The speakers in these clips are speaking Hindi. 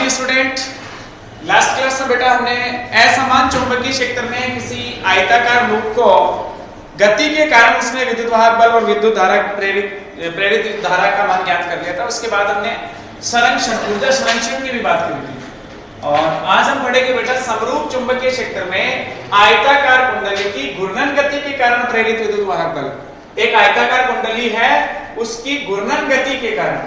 Morning student. लास्ट क्लास में बेटा हमने असमान चुंबकीय क्षेत्र में किसी आयताकार लूप को गति के कारण उसमें विद्युत वाहक बल और विद्युत धारा प्रेरित धारा का मान ज्ञात कर लिया था। उसके बाद हमने संरक्षण ऊर्जा संरक्षण की भी बात करी थी और आज हम पढ़ेंगे बेटा समरूप चुंबकीय क्षेत्र में आयताकार कुंडली की घूर्णन गति के कारण प्रेरित विद्युत वाहक बल। एक आयताकार कुंडली है, उसकी घूर्णन गति के कारण,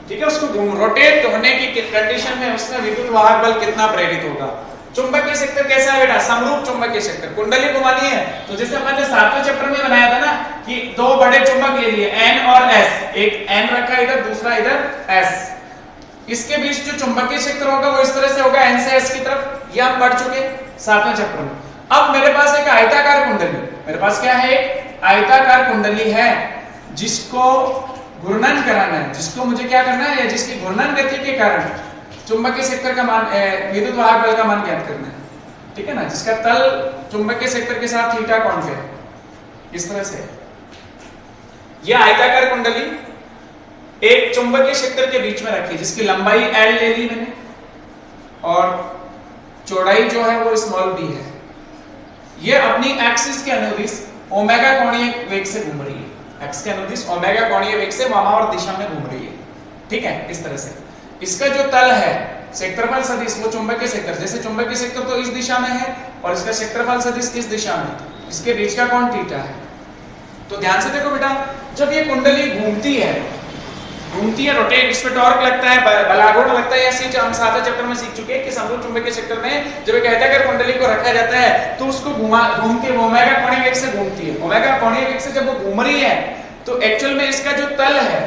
ठीक है, उसको रोटेट होने की कंडीशन में उसमें विद्युत वाहक बल कितना प्रेरित होगा। चुंबकीय क्षेत्र कैसा है बेटा? समरूप चुंबकीय क्षेत्र। कुंडली घुमानी है तो जैसे हमने 7वें चैप्टर में बनाया था ना कि दो बड़े चुंबक ले लिए N और S, एक N रखा इधर, दूसरा इधर S। इसके बीच जो चुंबकीय क्षेत्र होगा वो इस तरह से होगा N से S की तरफ। ये हम पढ़ चुके 7वें चैप्टर में। अब मेरे पास एक आयताकार कुंडली, मेरे पास क्या है? एक आयताकार कुंडली है जिसको घूर्णन कराना है, जिसको मुझे क्या करना है, जिसकी घूर्णन गति के कारण चुंबकीय क्षेत्र का मान, विद्युत वाहक बल का मान ज्ञात करना है, ठीक है ना, जिसका तल चुंबकीय क्षेत्र के साथ थीटा कोण पे है, इस तरह से। यह आयताकार कुंडली एक चुंबकीय क्षेत्र के बीच में रखी, जिसकी लंबाई L ले ली मैंने और चौड़ाई जो है वो स्मॉल b है। यह अपनी एक्सिस के अनुदिश ओमेगा कोणीय वेग से घूम रही है, एक्स के अनुदिश ओमेगा कोणीय वेग से वामावर्त दिशा में घूम रही है, ठीक है, इस तरह से। इसका जो तल है क्षेत्रफल सदिश, वो चुंबकीय क्षेत्र, जैसे चुंबकीय क्षेत्र तो इस दिशा में है और इसका क्षेत्रफल सदिश किस दिशा में, इसके बीच का कोण थीटा है। तो ध्यान से देखो बेटा, जब ये कुंडली घूमती है रोटेट, इस पे टॉर्क लगता है, बलाघूर्ण लगता है, या सीट हम 7वें चैप्टर में सीख चुके हैं कि समरूप चुंबकीय क्षेत्र में जब एक आयताकार कुंडली को रखा जाता है तो उसको घूम के ओमेगा कोणीय वेग से घूमती है। ओमेगा कोणीय वेग से जब वो घूम रही है तो एक्चुअल में इसका जो तल है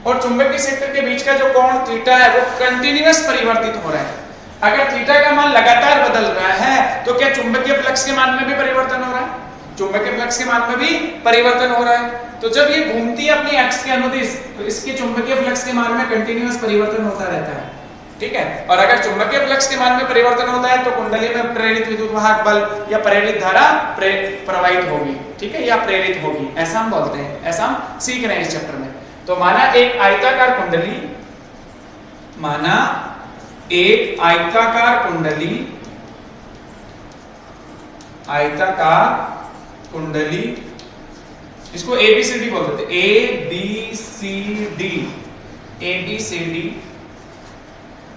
और चुंबकीय क्षेत्र के बीच का जो कोण थीटा है वो कंटीन्यूअस परिवर्तित हो रहा है। अगर थीटा का मान लगातार बदल रहा है तो क्या चुंबकीय फ्लक्स के मान में भी परिवर्तन हो रहा है? चुंबकीय फ्लक्स के मान में भी परिवर्तन हो रहा है। तो जब ये घूमती है अपनी एक्स के अनुदिश तो इसके चुंबकीय फ्लक्स के मान में कंटीन्यूअस परिवर्तन होता रहता है, ठीक है। और अगर चुंबकीय फ्लक्स के मान में परिवर्तन होता है तो कुंडली में प्रेरित विद्युत वाहक बल या प्रेरित धारा प्रवाहित होगी, ठीक है, या प्रेरित होगी, ऐसा हम बोलते हैं, ऐसा हम सीख रहे हैं इस चैप्टर में। तो माना एक आयताकार कुंडली, माना एक आयताकार कुंडली, आयताकार कुंडली, इसको ABCD बोलते थे, ABCD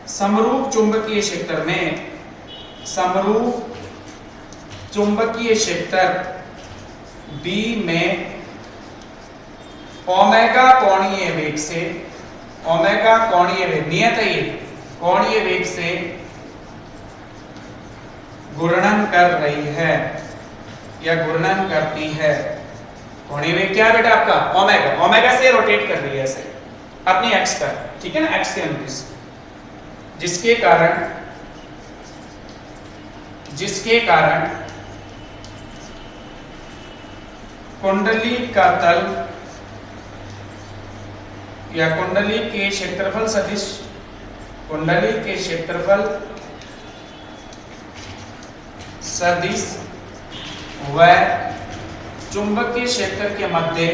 समरूप चुंबकीय क्षेत्र में, समरूप चुंबकीय क्षेत्र B में ओमेगा कोणीय वेग से, ओमेगा कोणीय वेग, नियत है ये, कोणीय वेग से घूर्णन कर रही है या घूर्णन करती है। कोणीय वेग क्या है बेटा आपका? ओमेगा, ओमेगा से रोटेट कर रही है ऐसे अपनी एक्स पर, ठीक है ना, एक्स के अनुदिश, जिसके कारण कुंडली का तल या कुंडली के क्षेत्रफल सदिश, कुंडली के क्षेत्रफल सदिश व चुंबकीय क्षेत्र के मध्य,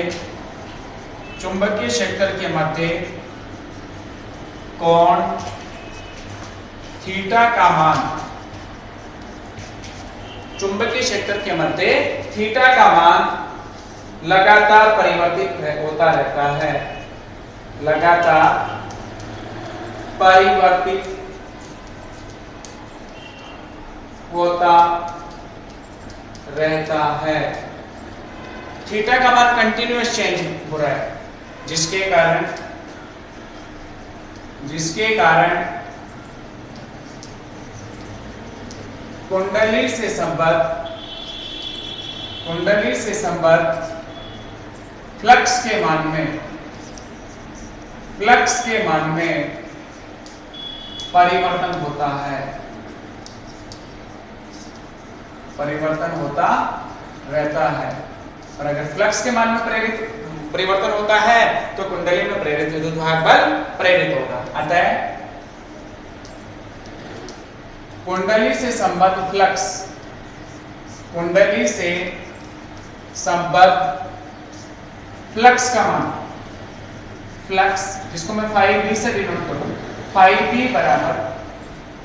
चुंबकीय क्षेत्र के मध्य कोण थीटा का मान, चुंबकीय क्षेत्र के मध्य थीटा का मान लगातार परिवर्तित होता रहता है, लगातार परिवर्तित होता रहता है। थीटा का मान कंटिन्यूअस चेंज हो रहा है, जिसके कारण कुंडली से संबद्ध फ्लक्स के मान में, फ्लक्स के मान में परिवर्तन होता है, परिवर्तन होता रहता है। और अगर फ्लक्स के मान में परिवर्तन होता है तो कुंडली में प्रेरित विद्युत वाहक बल प्रेरित होगा। अतः कुंडली से संबद्ध फ्लक्स, कुंडली से संबद्ध फ्लक्स का मान, फ्लक्स जिसको मैं phi b से डिनोट करूं, phi b बराबर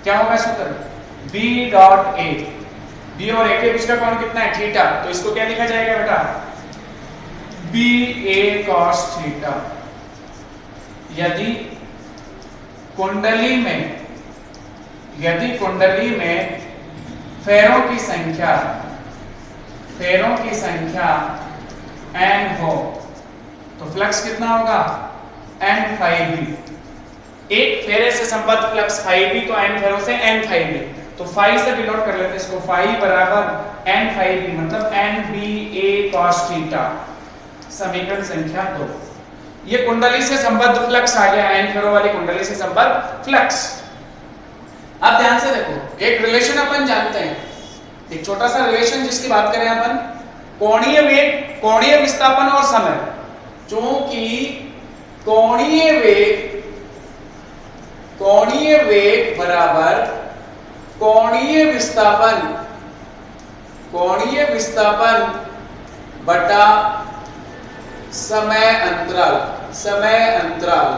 क्या होगा सूत्र, बी डॉट ए, बी और ए के बीच का कोण कितना है, थीटा, तो इसको क्या लिखा जाएगा बेटा, बी ए कॉस थीटा। यदि कुंडली में फेरों की संख्या n हो तो फ्लक्स कितना होगा, n फाई बी। एक फेरे से संबद्ध फ्लक्स फाई बी, तो n फेरों से n फाई बी, तो फाई से डिनोट कर लेते हैं इसको, फाई बराबर n फाई बी, मतलब n B A cos theta. समीकरण संख्या 2। ये कुंडली से संबद्ध फ्लक्स आ गया, n फेरों वाली कुंडली से संबद्ध फ्लक्स। अब ध्यान से देखो, एक रिलेशन अपन जानते हैं, एक छोटा सा रिलेशन जिसकी बात करें अपन, कोणीय वेग, कोणीय विस्थापन और समय। चूंकि कोणीय वेग बराबर कोणीय विस्थापन बटा समय अंतराल।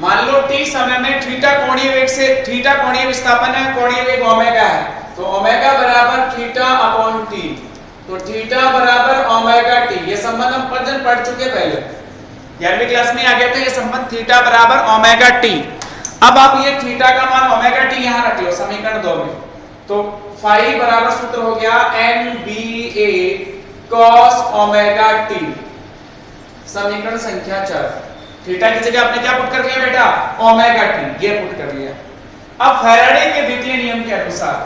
मान लो t समय में थीटा कोणीय वेग से, थीटा कोणीय विस्थापन है, कोणीय वेग ओमेगा है, तो ओमेगा बराबर थीटा अपॉन टी, तो थीटा बराबर ओमेगा टी। ये संबंध हम पढ़ चुके पहले, 11वीं क्लास में आ गया था ये संबंध, थीटा बराबर ओमेगा टी। अब आप ये थीटा का मान ओमेगा टी यहां रख लो समीकरण 2 में, तो फाई बराबर सूत्र हो गया N B A cos omega T. समीकरण संख्या 4। थीटा की जगह आपने क्या पुट कर लिया बेटा, ओमेगा टी, ये पुट कर लिया। अब फैराडे के द्वितीय नियम के अनुसार,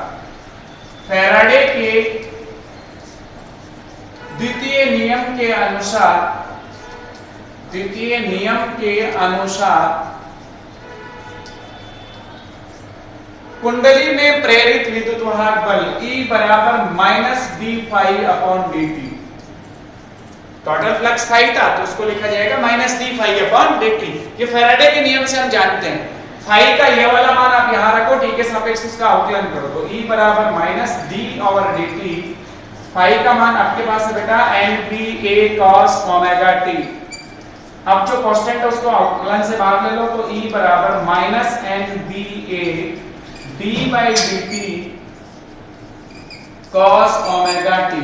फैराडे के द्वितीय नियम के अनुसार कुंडली में प्रेरित विद्युत वाहक बल E बराबर minus d phi upon d t. Total flux phi था तो उसको लिखा जाएगा minus d phi upon d t. ये फैराडे के नियम से हम जानते हैं, फाई का ये वाला मान आप यहां रखो, टी के सापेक्ष इसका अवकलन करो, तो E बराबर minus d over d t. Phi का मान आपके पास है बेटा N B A cos omega t. अब जो कांस्टेंट है उसको अवकलन से बाहर ले लो, तो E बराबर minus N B A d by d t cos omega t.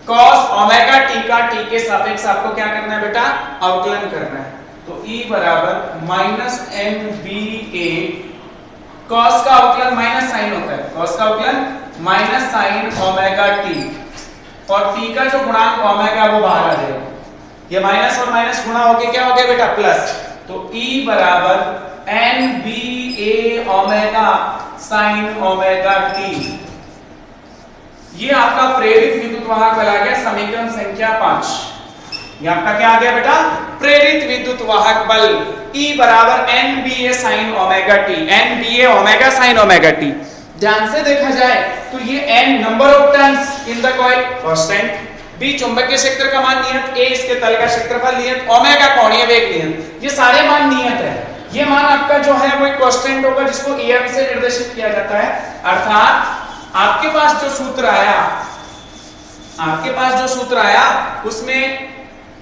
Cos omega t का टी के सापेक्ष आपको क्या करना है बेटा, अवकलन करना है, तो E बराबर minus N B A, cos का अवकलन माइनस साइन होता है, कॉस का अवकलन माइनस साइन ओमेगा टी, और टी का जो गुणांक ओमेगा वो बाहर आ जाएगा, ये माइनस और माइनस गुणा होके क्या हो गया बेटा प्लस, तो E बराबर N B A omega sine omega T. ये आपका प्रेरित विद्युत वाहक बल आ गया, समीकरण संख्या 5। ये आपका क्या आ गया बेटा, प्रेरित विद्युत वाहक बल E बराबर N B A sine omega t, N B A omega sine omega t. ध्यान से देखा जाए तो ये n number of turns in the coil constant, b चुंबकीय क्षेत्र का मान नियत, a इसके तल का क्षेत्रफल नियत, ओमेगा कोणीय वेग नियत, ये सारे मान नियत है। ये मान आपका जो है वो एक कांस्टेंट होगा जिसको em से निर्देशित किया जाता है, अर्थात आपके पास जो सूत्र आया उसमें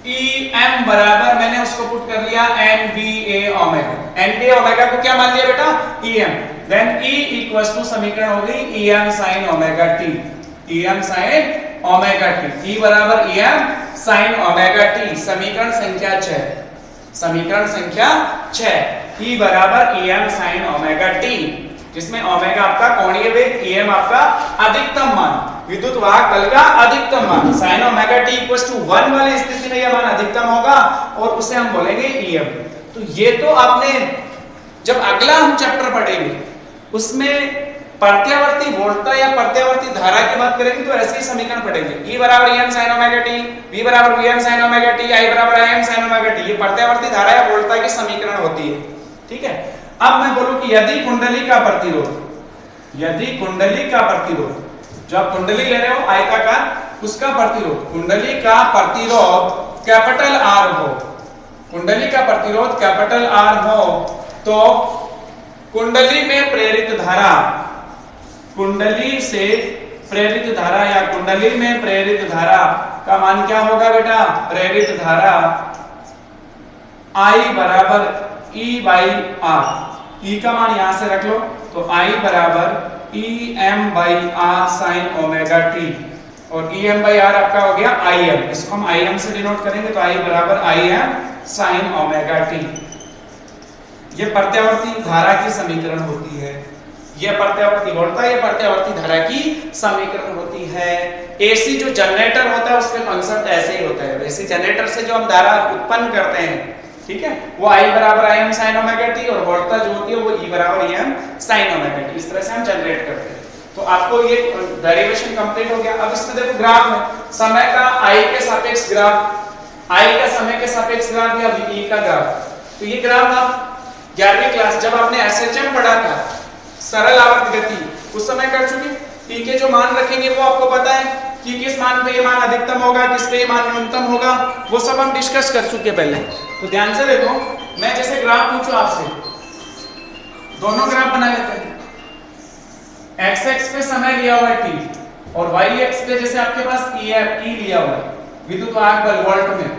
em बराबर मैंने उसको पुट कर लिया N B A omega, N B A omega को क्या मान लिया बेटा em, then E equals to समीकरण हो गई em sin omega t, em sin omega t, E बराबर em sin ओमेगा t। समीकरण संख्या 6, समीकरण संख्या 6, E बराबर em sin ओमेगा t, जिसमें ओमेगा आपका कोणीय वेग, em आपका अधिकतम मान, विद्युत वाहक बल का अधिकतम मान, sin omega t equals to 1 वाली स्थिति में यह मान अधिकतम होगा और उसे हम बोलेंगे em। तो ये तो आपने, जब अगला हम चैप्टर पढ़ेंगे उसमें प्रत्यावर्ती वोल्टता या प्रत्यावर्ती धारा की बात करेंगे तो ऐसे ही समीकरण पढ़ेंगे, E बराबर em sin omega t, V बराबर Vm sin omega t, I बराबर Im sin ओमेगा t। ये प्रत्यावर्ती धारा या वोल्टता की समीकरण होती है, ठीक है। अब मैं बोलूं कि यदि कुंडली का प्रतिरोध, जो आप कुंडली ले रहे हो आयताकार, उसका प्रतिरोध, कुंडली का प्रतिरोध कैपिटल R हो, कुंडली का प्रतिरोध कैपिटल R हो, तो कुंडली में प्रेरित धारा, कुंडली से प्रेरित धारा या कुंडली में प्रेरित धारा का मान क्या होगा बेटा, प्रेरित धारा I बराबर E बाई R। ई का मान यहां से रख लो, तो आई बराबर E m by R sine omega t, और ई एम बाई आर आपका हो गया आई एम, इसको हम आई एम से डिनोट करेंगे, तो आई बराबर I m sine omega T. ये प्रत्यावर्ती धारा की समीकरण होती है, ये प्रत्यावर्ती वोल्टा, ये प्रत्यावर्ती धारा की समीकरण होती है। एसी जो जनरेटर होता है उसका कांसेप्ट ऐसे ही होता है, वैसे जनरेटर से जो हम धारा उत्पन्न करते हैं, ठीक है, वो I बराबर I m sine omega t, और वोल्टा जो होती है वो E बराबर E m sine omega t, इस तरह से हम जनरेट करते हैं। तो आपको ये डेरिवेशन कंप्लीट हो गया। अब इसमें देखो ग्राफ में समय का I के सापेक्ष ग्राफ, I का समय के सापेक्ष ग्राफ या E का ग्राफ, तो ये ग्राफ आप 11वीं क्लास जब आपने एसएचएम पढ़ा था, सरल आवर्त गति, उस समय कर चुके। टी के जो मान रखेंगे वो आपको पता है कि किस मान पे ये मान अधिकतम होगा, किस पे ये मान न्यूनतम होगा, वो सब हम डिस्कस कर चुके पहले। तो ध्यान से देखो, मैं जैसे ग्राफ पूछूं आपसे, दोनों ग्राफ बना लेते हैं। एक्स एक्स पे समय लिया हुआ है टी, और वाई एक्स पे जैसे आपके पास ई लिया हुआ है विद्युत वाहक बल वोल्ट में,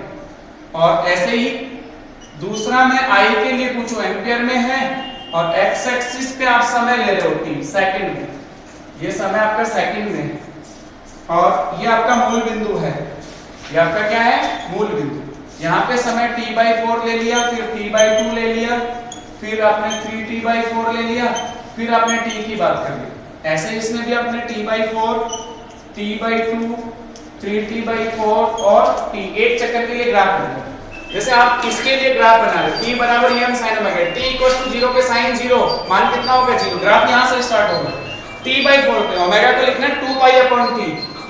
और ऐसे ही दूसरा मैं आई के लिए पूछूं एम्पियर में है, और एक्स एक्सिस पे आप समय ले रहे हो टी सेकंड में, ये समय आपका सेकंड में है, और ये आपका मूल बिंदु है, ये आपका क्या है मूल बिंदु। यहाँ पे समय t/4 ले लिया, फिर t/2 ले लिया, फिर आपने 3t/4 ले लिया, फिर आपने t की बात कर ली। ऐसे इसमें भी आपने t/4, t/2, 3t/4 और t, एक चक्कर के लिए ग्राफ बना। जैसे आप इसके लिए ग्राफ बना रहे, t बराबर em sin omega, t equals to 0 पे sin 0, मान कितना होगा 0, ग्राफ यहां से स्टार्ट होगा। t/4 पे ओमेगा को लिखना है 2π/t,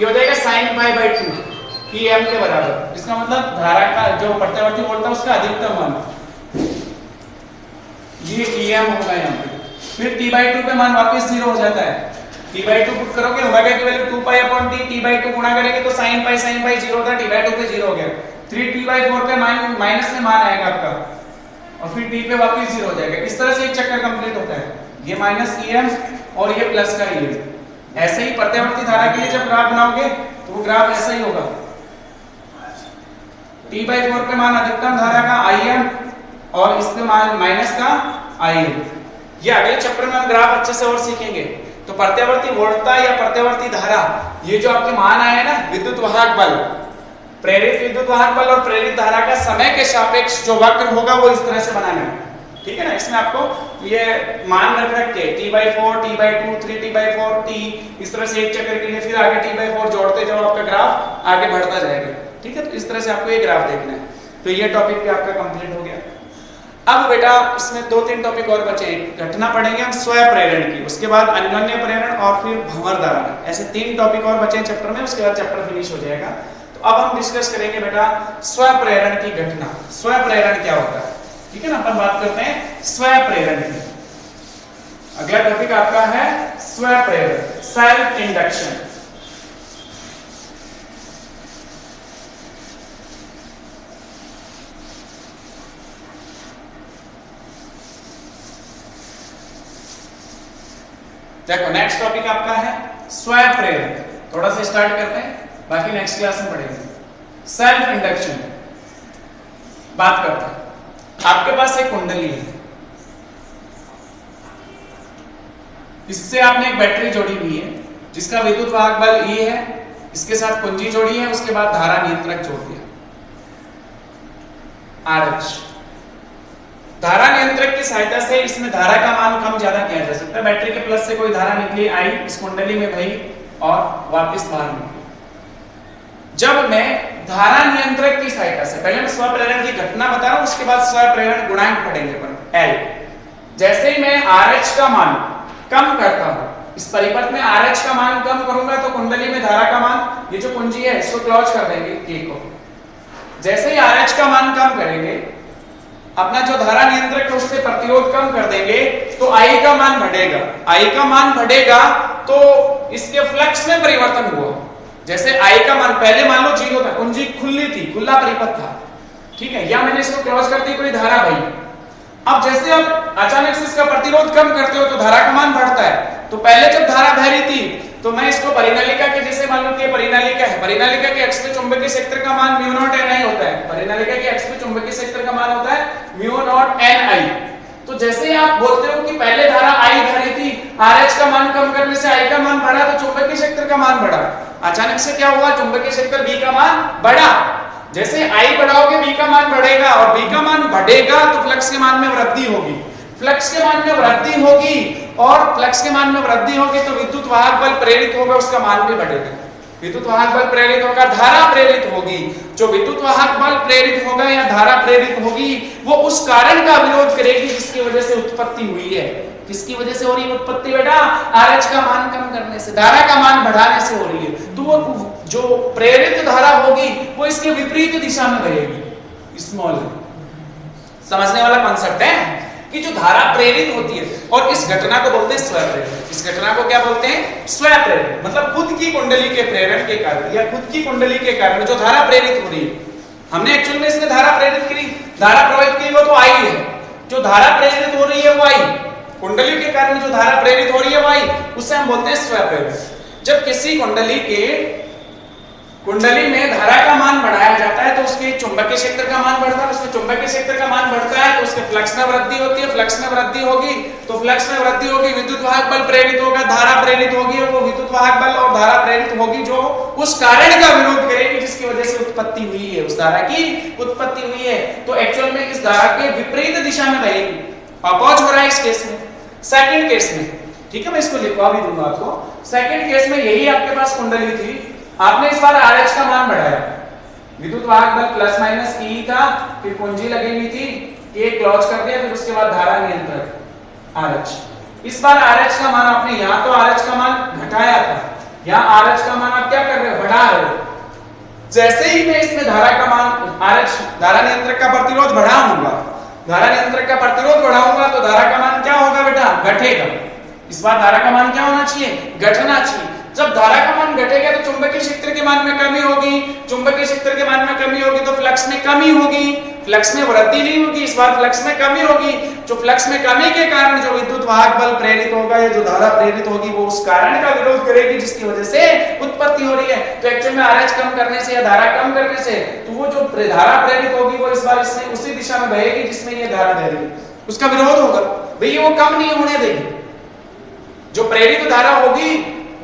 ये हो जाएगा sin π/2 em के बराबर। इसका मतलब धारा का जो प्रत्यावर्ती वोल्ट है उसका अधिकतम मान, ये em होगा यहां पे। फिर t/2 पे मान वापस 0 हो जाता है, t/2 पुट करोगे ओमेगा की वैल्यू 2π/t, t/2 गुणा करेंगे तो sin π 0 होता है, t/2 पे 0 हो गया। 3t/4 पे माइनस में मान आएगा आपका, और फिर t पे वापस 0 हो जाएगा। इस तरह से एक चक्कर कंप्लीट होता है, ये माइनस em और ये प्लस का em। ऐसे ही प्रत्यावर्ती धारा के लिए जब ग्राफ बनाओगे तो वो ग्राफ ऐसा ही होगा, t/4 पे मान अधिकतम धारा का im, और इस पे मान माइनस का im। ये अगले चैप्टर में हम ग्राफ अच्छे से और सीखेंगे। तो प्रत्यावर्ती वोल्टता या प्रत्यावर्ती धारा, ये जो आपके मान आए हैं ना, विद्युत वाहक बल, प्रेरित विद्युत वाहक बल और प्रेरित धारा का समय के सापेक्ष जो वक्र होगा वो इस तरह से बनाना है, ठीक है ना। इसमें आपको ये मान रख के t/4, t/2, 3t/4, t, इस तरह से एक चक्कर के लिए, फिर आगे t/4 जोड़ते जाओ, आपका ग्राफ आगे बढ़ता जाएगा, ठीक है। तो इस तरह से आपको ये ग्राफ देखना है। तो ये टॉपिक भी आपका कंप्लीट हो गया। अब बेटा इसमें 2-3 टॉपिक और बचे हैं। घटना पढ़ेंगे हम स्वयं प्रेरण की, उसके बाद अन्योन्य प्रेरण, और फिर भंवर धारा। ऐसे 3 टॉपिक और बचे हैं चैप्टर में, उसके बाद चैप्टर फिनिश हो जाएगा। तो अब हम डिस्कस करेंगे बेटा स्वयं प्रेरण की घटना। स्वयं प्रेरण क्या होता है, ठीक है ना। अपन बात करते हैं स्वयं प्रेरण की। अगला टॉपिक आपका है स्वयं प्रेरण, सेल्फ इंडक्शन। देखो नेक्स्ट टॉपिक आपका है स्वयं प्रेरण। थोड़ा सा स्टार्ट करते हैं, बाकी नेक्स्ट क्लास में पढ़ेंगे। सेल्फ इंडक्शन बात करते हैं। आपके पास एक कुंडली है, इससे आपने एक बैटरी जोड़ी हुई है जिसका विद्युत वाहक बल E है, इसके साथ कुंजी जोड़ी है, उसके बाद धारा नियंत्रक जोड़ दिया RH। धारा नियंत्रक की सहायता से इसमें धारा का मान कम ज्यादा किया जा सकता है। बैटरी के प्लस से कोई धारा निकली, आई इस कुंडली में गई और वापस बाहर निकली। जब मैं धारा नियंत्रक की सहायता से, पहले मैं स्वयं प्रेरण की घटना बता रहा हूं, उसके बाद स्वयं प्रेरण गुणांक पढ़ेंगे अपन L। जैसे ही मैं RH का मान कम करता हूं, इस परिपथ में RH का मान कम करूंगा तो कुंडली में धारा का मान, ये जो कुंजी है इसको क्लोज कर देंगे K को। जैसे ही RH का मान कम करेंगे, अपना जो धारा नियंत्रक है उससे प्रतिरोध कम कर देंगे, तो I का मान बढ़ेगा। I का मान बढ़ेगा तो इसके फ्लक्स में परिवर्तन हुआ। जैसे I का मान पहले मान लो 0 था, कुंजी खुली थी, खुला परिपथ था, ठीक है, या मैंने इसको क्रॉस कर दी, कोई धारा बही। अब जैसे आप अचानक से इसका प्रतिरोध कम करते हो तो धारा का मान बढ़ता है। तो पहले जब धारा बह रही थी तो मैं इसको परिनालिका के जैसे मान लो कि परिनालिका है, परिनालिका के अक्ष पे चुंबकीय क्षेत्र का मान μ0 Ni होता है। परिनालिका के अक्ष पे चुंबकीय क्षेत्र का मान होता है μ0 Ni। तो जैसे ही आप बोलते हो कि RH का मान कम करने से I का मान बढ़ा तो चुंबकीय क्षेत्र का मान बढ़ा। अचानक से क्या हुआ, चुंबकीय क्षेत्र B का मान बढ़ा। जैसे I बढ़ाओगे B का मान बढ़ेगा और B का मान बढ़ेगा तो फ्लक्स के मान में वृद्धि होगी। फ्लक्स के मान में वृद्धि होगी और फ्लक्स के मान में वृद्धि होगी तो विद्युत वाहक बल प्रेरित होगा, उसका मान भी बढ़ेगा। विद्युत वाहक बल प्रेरित होगा, धारा प्रेरित होगी। जो विद्युत वाहक बल प्रेरित होगा या धारा प्रेरित होगी वो उस कारण का विरोध करेगी जिसकी वजह से उत्पत्ति हुई है। किसकी वजह से हो रही है उत्पत्ति बेटा? RH का मान कम करने से, धारा का मान बढ़ाने से हो रही है। तो वो जो प्रेरित धारा होगी वो इसके विपरीत दिशा में बहेगी। स्मॉल समझने वाला कॉन्सेप्ट है कि जो धारा प्रेरित होती है और इस घटना को बोलते हैं स्वप्रेरण। इस घटना को क्या बोलते हैं? स्वप्रेरण। मतलब खुद की कुंडली के प्रेरण के कारण या खुद की कुंडली के कारण जो धारा प्रेरित हो रही है। हमने एक्चुअल में इसमें धारा प्रेरित की, धारा प्रवाहित की वो तो आई है। जो धारा प्रेरित हो रही है वो आई, कुंडली के कारण जो धारा प्रेरित हो रही है वो आई, उससे हम बोलते हैं स्वप्रेरण। जब किसी कुंडली में धारा का मान बढ़ाया जाता है तो उसके चुंबकीय क्षेत्र का मान बढ़ता है। उसके चुंबकीय क्षेत्र का मान बढ़ता है तो उसके फ्लक्स में वृद्धि होती है। फ्लक्स में वृद्धि होगी तो फ्लक्स में वृद्धि होगी, विद्युत वाहक बल प्रेरित होगा, धारा प्रेरित होगी और वो विद्युत वाहक बल और धारा प्रेरित होगी जो उस कारण का विरोध करेगी जिसकी वजह से उत्पत्ति हुई है, उस धारा की उत्पत्ति हुई है। तो एक्चुअल में इस धारा के विपरीत दिशा में बहेगी। अपोज हो रहा है इस केस में। सेकंड केस में, ठीक है, मैं इसको लिखवा भी दूंगा आपको। सेकंड केस में यही आपके पास कुंडली थी, आपने इस बार RH का मान बढ़ाया। विद्युत वाहक बल प्लस माइनस E था, फिर कुंजी लगी हुई थी, K क्लोज कर दिया, फिर उसके बाद धारा नियंत्रक RH। इस बार RH का मान आपने यहाँ तो RH का मान घटाया था, यहाँ RH का मान आप क्या कर रहे हो? बढ़ा रहे हो। जैसे ही मैं इसमें धारा का मान RH धारा नियंत्रक का प्रतिरोध बढ़ाऊंगा, धारा नियंत्रक का प्रतिरोध बढ़ाऊंगा तो धारा का मान क्या होगा बेटा? घटेगा। इस बार धारा का मान क्या होना चाहिए? घटना चाहिए। जब धारा का मान घटेगा तो चुंबकीय क्षेत्र के मान में कमी होगी, चुंबकीय क्षेत्र के मान में कमी होगी तो फ्लक्स में कमी होगी, फ्लक्स में वृद्धि नहीं होगी, इस बार फ्लक्स में कमी होगी। जो फ्लक्स में कमी के कारण जो विद्युत वाहक बल प्रेरित होगा या जो धारा प्रेरित होगी वो उस कारण का विरोध करेगी जिसकी वजह से उत्पत्ति हो रही है। तो एक्चुअल में RH कम करने से या धारा कम करने से तो वो जो धारा प्रेरित होगी वो इस बार इसमें उसी दिशा में बहेगी जिसमें ये धारा बह रही है, उसका विरोध होगा। भैया वो कम नहीं होने देगी। जो प्रेरित धारा होगी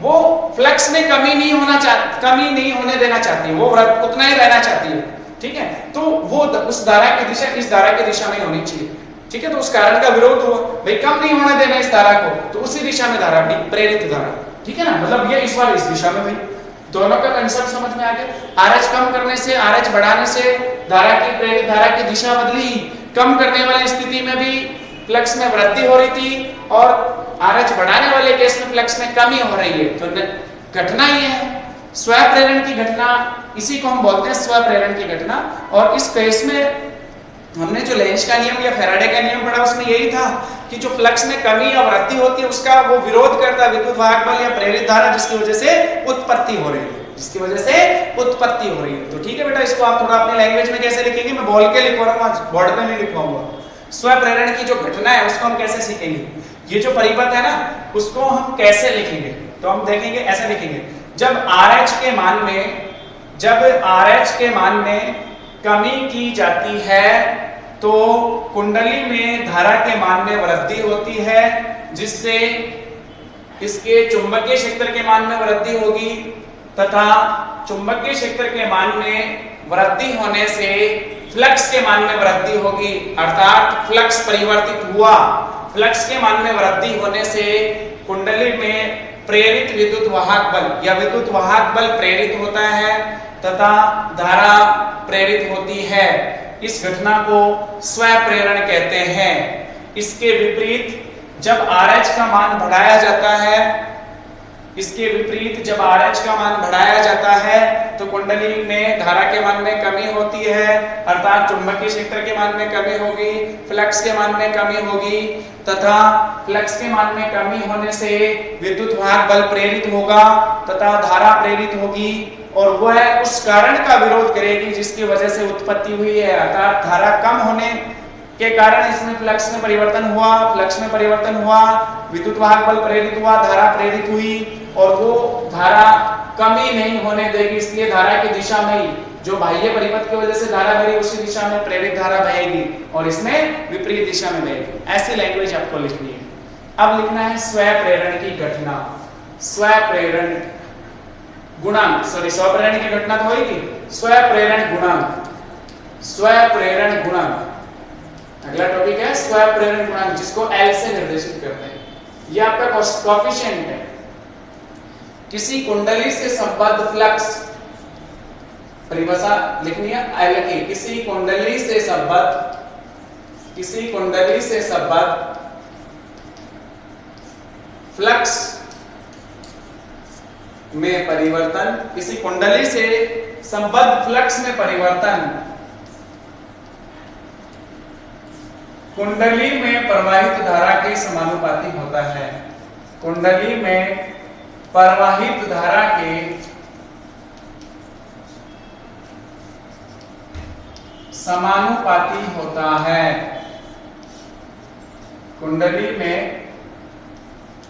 वो फ्लक्स में कमी नहीं होने देना चाहती है, वो उतना ही रहना चाहती है। ठीक है, तो वो उस धारा की दिशा इस धारा की दिशा में होनी चाहिए। ठीक है, तो उस कारण का विरोध हुआ, भाई कम नहीं होने देना इस धारा को, तो उसी दिशा में धारा अपनी प्रेरित धारा। ठीक है ना, मतलब ये इस बार इस दिशा में, भाई दोनों का कंसेप्ट समझ में आ गया। RH कम करने से RH बढ़ाने से धारा की प्रेरित धारा की दिशा बदली। कम करने वाली स्थिति में भी फ्लक्स में वृद्धि हो रही थी और RH बढ़ाने वाले केस में फ्लक्स में कमी हो रही है। तो घटना ये है स्वप्रेरण की घटना, इसी को हम बोलते हैं स्वप्रेरण की घटना। और इस केस में हमने जो लेंज का नियम या फैराडे का नियम पढ़ा उसमें यही था कि जो फ्लक्स में कमी या वृद्धि होती है उसका वो विरोध करता है विद्युत वाहक बल या प्रेरित धारा जिसकी वजह से उत्पत्ति हो रही है, जिसकी वजह से उत्पत्ति हो रही है। तो ठीक है बेटा, इसको आप थोड़ा अपनी लैंग्वेज में कैसे लिखेंगे, मैं बोल के लिखवा रहा हूँ, आज बोर्ड पे नहीं लिखवाऊंगा। स्वप्रेरण की जो घटना है उसको हम कैसे सीखेंगे, ये जो परिपथ है ना उसको हम कैसे लिखेंगे, तो हम देखेंगे ऐसे लिखेंगे। जब RH के मान में कमी की जाती है तो कुंडली में धारा के मान में वृद्धि होती है जिससे इसके चुंबकीय क्षेत्र के मान में वृद्धि होगी तथा चुंबकीय क्षेत्र के मान में वृद्धि होने से फ्लक्स के मान में वृद्धि होगी, अर्थात फ्लक्स परिवर्तित हुआ। फ्लक्स के मान में वृद्धि होने से कुंडली में प्रेरित विद्युत वाहक बल या विद्युत वाहक बल प्रेरित होता है तथा धारा प्रेरित होती है। इस घटना को स्वप्रेरण कहते हैं। इसके विपरीत जब RH का मान बढ़ाया जाता है, इसके विपरीत जब RH का मान बढ़ाया जाता है तो कुंडली में धारा के मान में कमी होती है, अर्थात चुंबकीय क्षेत्र के मान में कमी होगी, फ्लक्स के मान में कमी होगी तथा फ्लक्स के मान में कमी होने से विद्युत वाहक बल प्रेरित होगा तथा धारा प्रेरित होगी और वह उस कारण का विरोध करेगी जिसकी वजह से उत्पत्ति हुई है, अर्थात धारा कम होने के कारण इसमें फ्लक्स में परिवर्तन हुआ, विद्युत वाहक बल प्रेरित हुआ, धारा प्रेरित हुई और वो धारा कमी नहीं होने देगी। इसलिए धारा की दिशा में ही जो बाह्य परिपथ की वजह से धारा बही उसी दिशा में प्रेरित धारा बहेगी और इसमें विपरीत दिशा में बहेगी। ऐसी लैंग्वेज आपको लिखनी है। अब लिखना है स्वप्रेरण की घटना, स्वप्रेरण गुणांक, सॉरी स्वप्रेरण की घटना तो होगी, स्वप्रेरण गुणांक, स्वप्रेरण गुणांक। अगला टॉपिक है स्वप्रेरण गुणांक, जिसको एल से निर्देशित करते हैं। यह आपका कोएफिशिएंट है। किसी कुंडली से संबद्ध फ्लक्स, परिभाषा लिखनी है एल की, किसी कुंडली से संबद्ध, किसी कुंडली से संबद्ध फ्लक्स में परिवर्तन, किसी कुंडली से संबद्ध फ्लक्स में परिवर्तन कुंडली में प्रवाहित धारा के समानुपाती होता है। कुंडली में प्रवाहित धारा के समानुपाती होता है। कुंडली में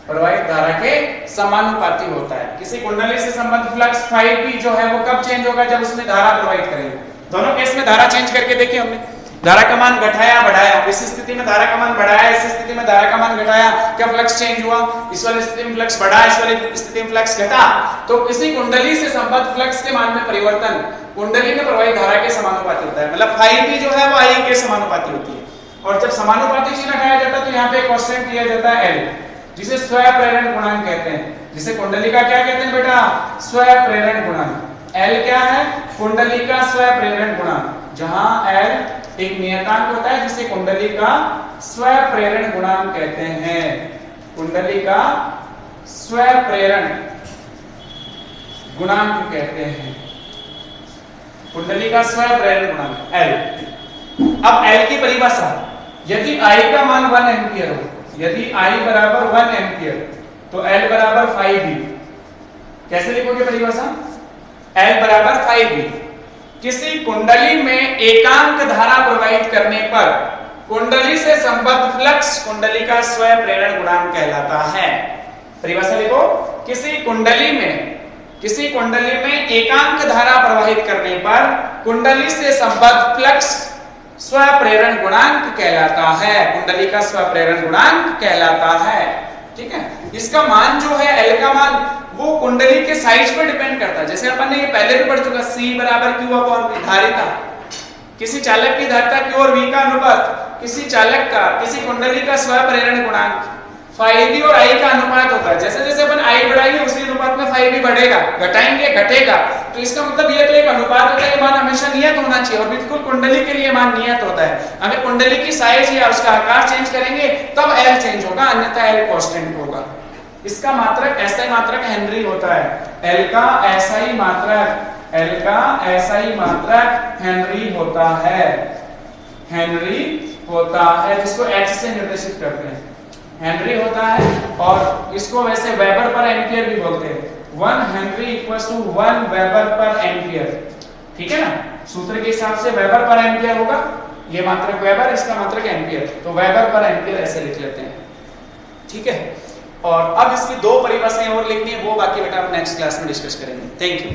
प्रवाहित धारा के समानुपाती होता है। किसी कुंडली से संबद्ध फ्लक्स 5p जो है वो कब चेंज होगा, जब उसमें धारा प्रवाहित करेगा। दोनों केस में धारा चेंज करके देखिए हमने, धारा का मान घटाया बढ़ाया, इस स्थिति में धारा का मान बढ़ाया, इस स्थिति में धारा का मान घटाया, क्या फ्लक्स चेंज हुआ, इस वाली स्थिति में फ्लक्स बढ़ा, इस वाली स्थिति में फ्लक्स घटा। तो किसी कुंडली से संबद्ध फ्लक्स के मान में परिवर्तन कुंडली में प्रवाहित धारा के समानुपाती होता है। मतलब 5p जो है वो I के समानुपाती होती है। और जब समानुपाती चिन्ह लगाया जाता है तो यहाँ पे एक कांस्टेंट दिया जाता है L, जिसे स्वप्रेरण गुणांक कहते हैं, जिसे कुंडली का क्या कहते हैं बेटा, स्वप्रेरण गुणांक। L क्या है, कुंडली का स्वप्रेरण गुणांक, जहां L एक नियतांक होता है जिसे कुंडली का स्वप्रेरण गुणांक कहते हैं। कुंडली का स्वप्रेरण गुणांक कहते हैं, कुंडली का स्वप्रेरण गुणांक L। अब L की परिभाषा, यदि I का मान 1 एम्पियर हो, यदि I बराबर 1 एम्पियर तो L बराबर 5V। कैसे लिखोगे परिभाषा, L बराबर 5V। किसी कुंडली में एकांक धारा प्रवाहित करने पर कुंडली से संबद्ध फ्लक्स कुंडली का स्वप्रेरण गुणांक कहलाता है। परिभाषा लिखो, किसी कुंडली में एकांक धारा प्रवाहित करने पर कुंडली से संबद्ध फ्लक्स स्वप्रेरण गुणांक कहलाता है, कुंडली का स्वप्रेरण गुणांक कहलाता है। ठीक है, इसका मान जो है L का मान वो कुंडली के साइज पर डिपेंड करता है। जैसे अपन ने ये पहले भी पढ़ चुका, C बराबर Q अपॉन V, धारिता, किसी चालक की धारिता Q और V का अनुपात, किसी चालक का, किसी कुंडली का स्वप्रेरण गुणांक 5V और I का अनुपात होता है। जैसे जैसे अपन I बढ़ाएंगे उसी अनुपात में 5V बढ़ेगा, घटाएंगे घटेगा। तो इसका मतलब ये तो एक अनुपात होता है, ये मान हमेशा नियत होना चाहिए, और बिल्कुल कुंडली के लिए मान नियत होता है। अगर कुंडली की साइज या उसका आकार चेंज करेंगे तब L चेंज होगा, अन्यथा L कांस्टेंट होगा। इसका मात्रक SI मात्रक हेनरी होता है। L का SI मात्रक, L का SI मात्रक हेनरी होता है, हेनरी होता है, जिसको H से निर्देशित करते हैं, हेनरी होता है। और इसको वैसे वेबर पर एम्पियर भी बोलते हैं। 1 henry equals to 1 weber per ampere. ठीक है ना, सूत्र के हिसाब से वेबर पर एम्पियर होगा, ये मात्रक वेबर, इसका मात्रक एम्पियर, तो वेबर पर एम्पियर ऐसे लिख लेते हैं। ठीक है, और अब इसकी 2 परिभाषाएं और लिखनी है, वो बाकी बेटा हम नेक्स्ट क्लास में डिस्कस करेंगे। Thank you.